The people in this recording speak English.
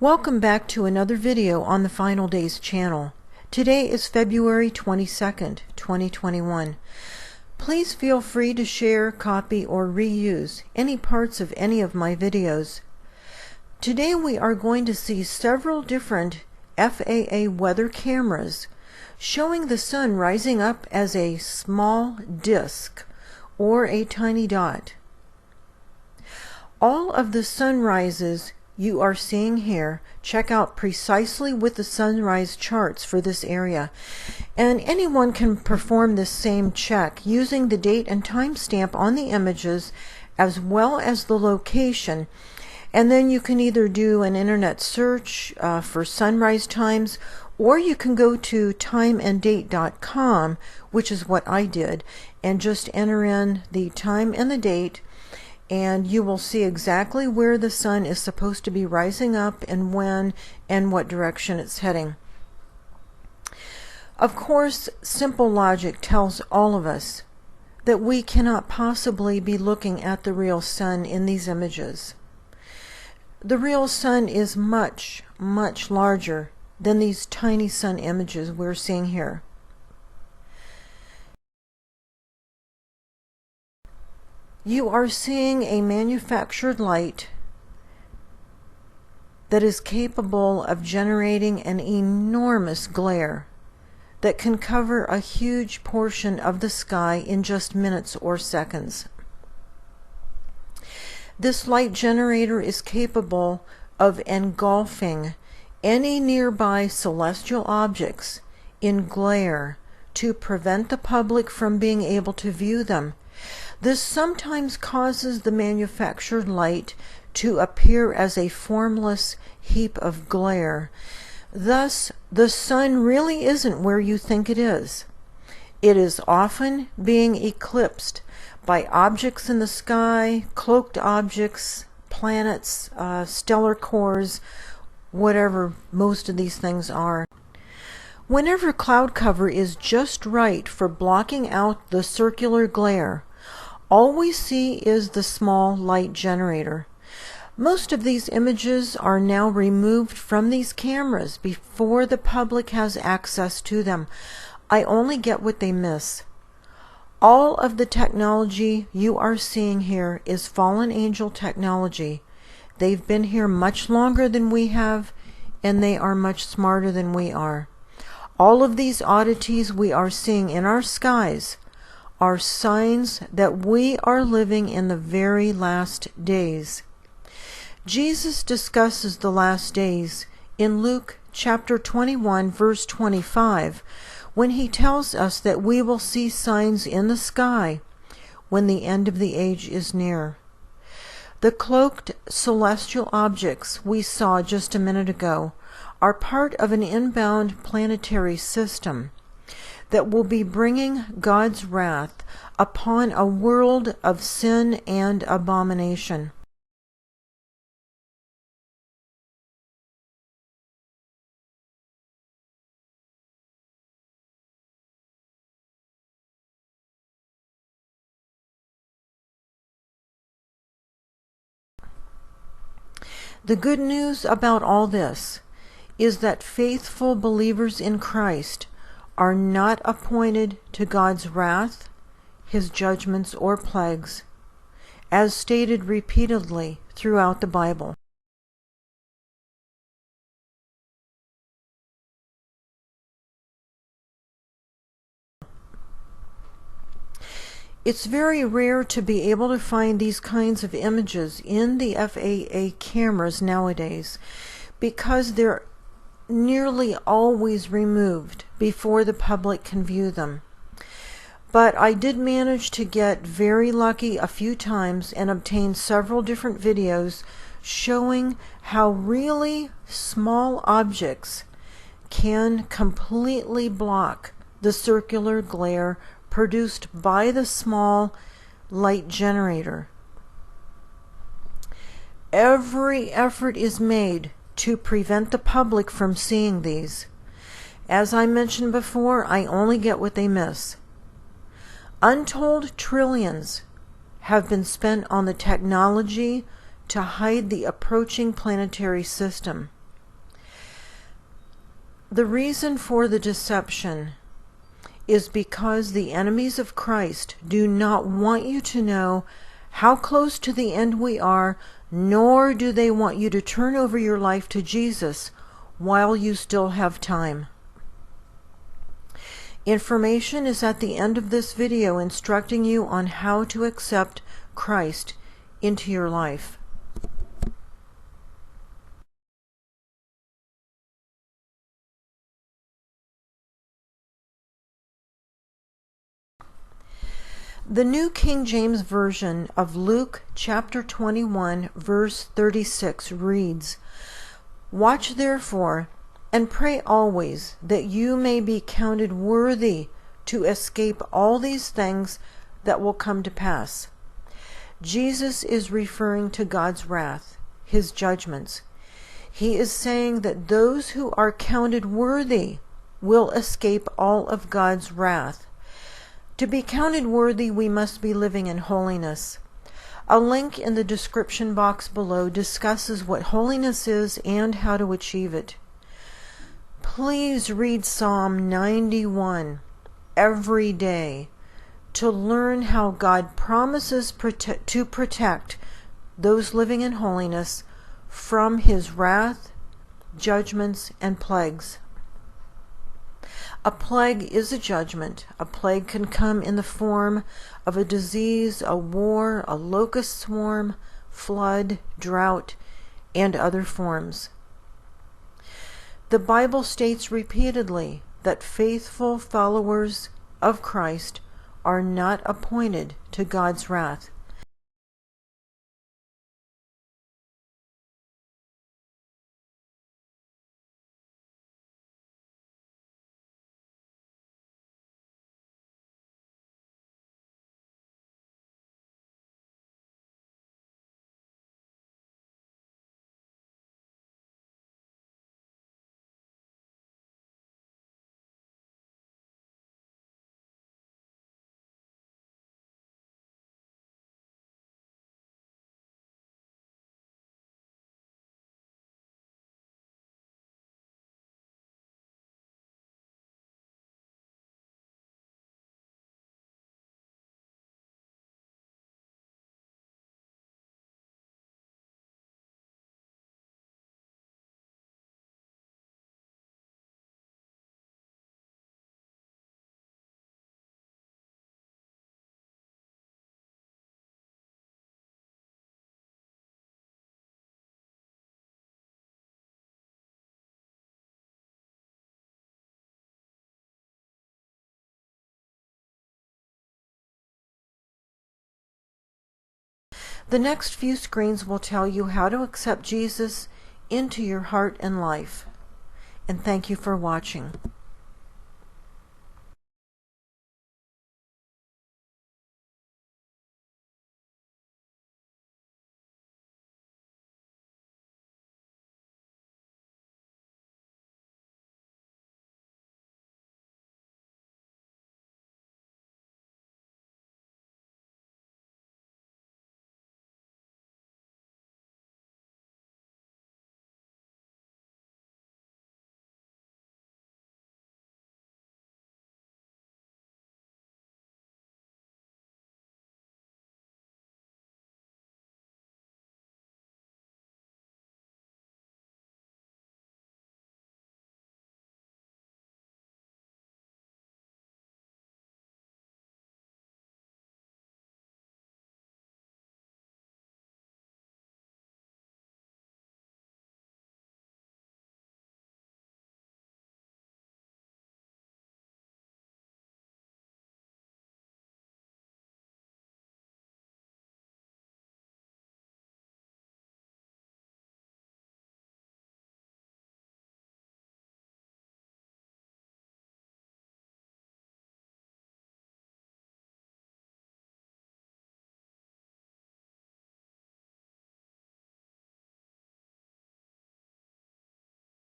Welcome back to another video on the Final Days channel. Today is February 22nd, 2021. Please feel free to share, copy, or reuse any parts of any of my videos. Today we are going to see several different FAA weather cameras showing the sun rising up as a small disk or a tiny dot. All of the sunrises you are seeing here check out precisely with the sunrise charts for this area, and anyone can perform this same check using the date and time stamp on the images as well as the location, and then you can either do an internet search for sunrise times, or you can go to timeanddate.com, which is what I did, and just enter in the time and the date, and you will see exactly where the sun is supposed to be rising up and when and what direction it's heading. Of course, simple logic tells all of us that we cannot possibly be looking at the real sun in these images. The real sun is much, much larger than these tiny sun images we're seeing here. You are seeing a manufactured light that is capable of generating an enormous glare that can cover a huge portion of the sky in just minutes or seconds. This light generator is capable of engulfing any nearby celestial objects in glare to prevent the public from being able to view them. This sometimes causes the manufactured light to appear as a formless heap of glare. Thus, the sun really isn't where you think it is. It is often being eclipsed by objects in the sky, cloaked objects, planets, stellar cores, whatever most of these things are. Whenever cloud cover is just right for blocking out the circular glare, all we see is the small light generator. Most of these images are now removed from these cameras before the public has access to them. I only get what they miss. All of the technology you are seeing here is fallen angel technology. They've been here much longer than we have, and they are much smarter than we are. All of these oddities we are seeing in our skies are signs that we are living in the very last days. Jesus discusses the last days in Luke chapter 21 verse 25 when he tells us that we will see signs in the sky when the end of the age is near. The cloaked celestial objects we saw just a minute ago are part of an inbound planetary system that will be bringing God's wrath upon a world of sin and abomination. The good news about all this is that faithful believers in Christ are not appointed to God's wrath, His judgments, or plagues, as stated repeatedly throughout the Bible. It's very rare to be able to find these kinds of images in the FAA cameras nowadays because they're nearly always removed before the public can view them. But I did manage to get very lucky a few times and obtain several different videos showing how really small objects can completely block the circular glare produced by the small light generator. Every effort is made to prevent the public from seeing these. As I mentioned before, I only get what they miss. Untold trillions have been spent on the technology to hide the approaching planetary system. The reason for the deception is because the enemies of Christ do not want you to know how close to the end we are, nor do they want you to turn over your life to Jesus while you still have time. Information is at the end of this video instructing you on how to accept Christ into your life. The New King James Version of Luke chapter 21 verse 36 reads, "Watch therefore, and pray always, that you may be counted worthy to escape all these things that will come to pass." Jesus is referring to God's wrath, his judgments. He is saying that those who are counted worthy will escape all of God's wrath. To be counted worthy, we must be living in holiness. A link in the description box below discusses what holiness is and how to achieve it. Please read Psalm 91 every day to learn how God promises to protect those living in holiness from his wrath, judgments, and plagues. A plague is a judgment. A plague can come in the form of a disease, a war, a locust swarm, flood, drought, and other forms. The Bible states repeatedly that faithful followers of Christ are not appointed to God's wrath. The next few screens will tell you how to accept Jesus into your heart and life. And thank you for watching.